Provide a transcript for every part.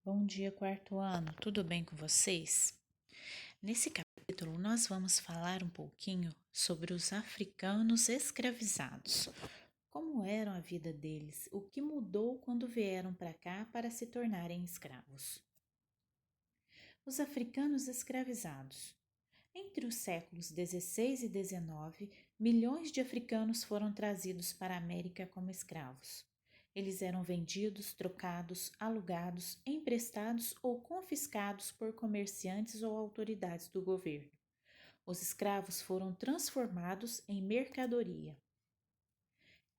Bom dia, quarto ano. Tudo bem com vocês? Nesse capítulo, nós vamos falar um pouquinho sobre os africanos escravizados. Como era a vida deles? O que mudou quando vieram para cá para se tornarem escravos? Os africanos escravizados. Entre os séculos 16 e 19, milhões de africanos foram trazidos para a América como escravos. Eles eram vendidos, trocados, alugados, emprestados ou confiscados por comerciantes ou autoridades do governo. Os escravos foram transformados em mercadoria.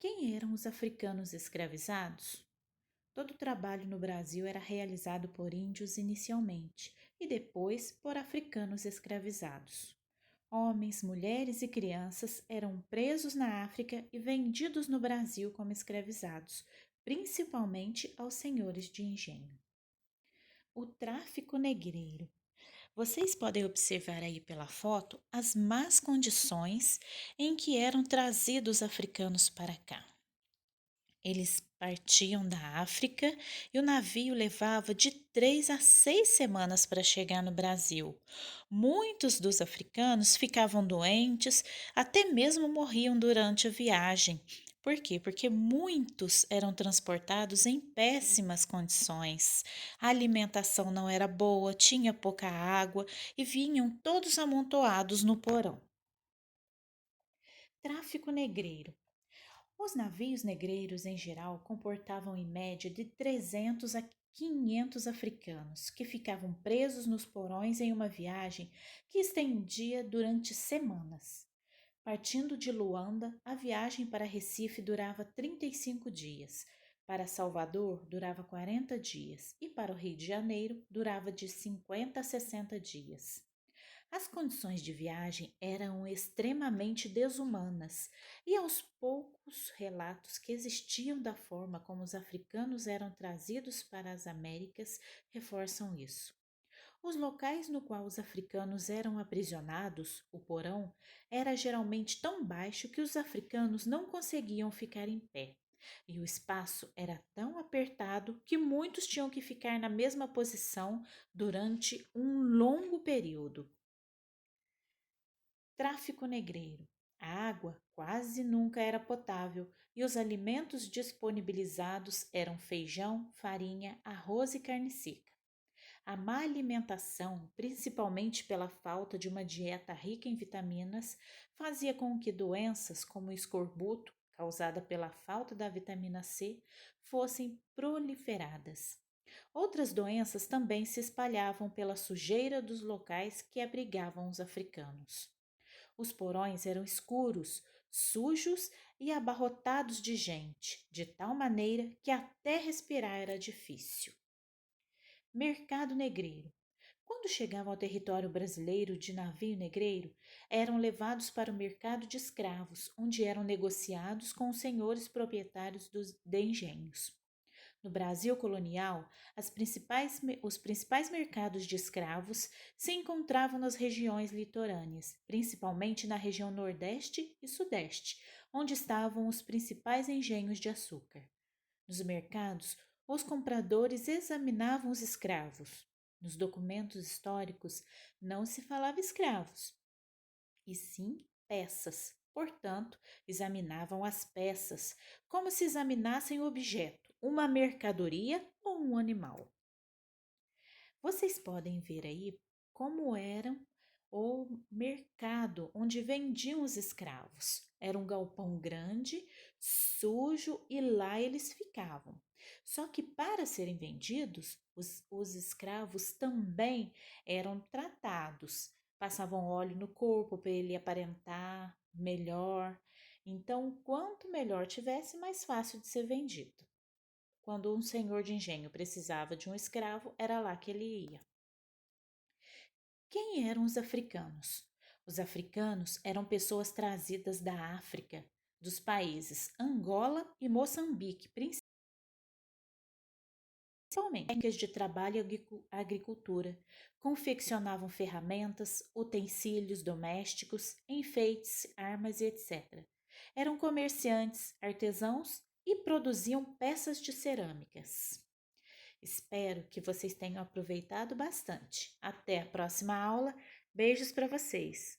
Quem eram os africanos escravizados? Todo o trabalho no Brasil era realizado por índios inicialmente e depois por africanos escravizados. Homens, mulheres e crianças eram presos na África e vendidos no Brasil como escravizados, principalmente aos senhores de engenho. O tráfico negreiro. Vocês podem observar aí pela foto as más condições em que eram trazidos africanos para cá. Eles partiam da África e o navio levava de 3 a 6 semanas para chegar no Brasil. Muitos dos africanos ficavam doentes, até mesmo morriam durante a viagem. Por quê? Porque muitos eram transportados em péssimas condições. A alimentação não era boa, tinha pouca água e vinham todos amontoados no porão. Tráfico negreiro. Os navios negreiros, em geral, comportavam em média de 300 a 500 africanos, que ficavam presos nos porões em uma viagem que estendia durante semanas. Partindo de Luanda, a viagem para Recife durava 35 dias, para Salvador durava 40 dias e para o Rio de Janeiro durava de 50 a 60 dias. As condições de viagem eram extremamente desumanas, e aos poucos relatos que existiam da forma como os africanos eram trazidos para as Américas reforçam isso. Os locais no qual os africanos eram aprisionados, o porão, era geralmente tão baixo que os africanos não conseguiam ficar em pé. E o espaço era tão apertado que muitos tinham que ficar na mesma posição durante um longo período. Tráfico negreiro. A água quase nunca era potável e os alimentos disponibilizados eram feijão, farinha, arroz e carne seca. A má alimentação, principalmente pela falta de uma dieta rica em vitaminas, fazia com que doenças como o escorbuto, causada pela falta da vitamina C, fossem proliferadas. Outras doenças também se espalhavam pela sujeira dos locais que abrigavam os africanos. Os porões eram escuros, sujos e abarrotados de gente, de tal maneira que até respirar era difícil. Mercado negreiro. Quando chegavam ao território brasileiro de navio negreiro, eram levados para o mercado de escravos, onde eram negociados com os senhores proprietários de engenhos. No Brasil colonial, os principais mercados de escravos se encontravam nas regiões litorâneas, principalmente na região Nordeste e Sudeste, onde estavam os principais engenhos de açúcar. Nos mercados, os compradores examinavam os escravos. Nos documentos históricos, não se falava escravos, e sim peças. Portanto, examinavam as peças como se examinassem o objeto, uma mercadoria ou um animal. Vocês podem ver aí como era o mercado onde vendiam os escravos. Era um galpão grande, sujo e lá eles ficavam. Só que para serem vendidos, os escravos também eram tratados. Passavam óleo no corpo para ele aparentar melhor. Então, quanto melhor tivesse, mais fácil de ser vendido. Quando um senhor de engenho precisava de um escravo, era lá que ele ia. Quem eram os africanos? Os africanos eram pessoas trazidas da África, dos países Angola e Moçambique, principalmente técnicas de trabalho e agricultura. Confeccionavam ferramentas, utensílios domésticos, enfeites, armas e etc. Eram comerciantes, artesãos e produziam peças de cerâmicas. Espero que vocês tenham aproveitado bastante. Até a próxima aula. Beijos para vocês!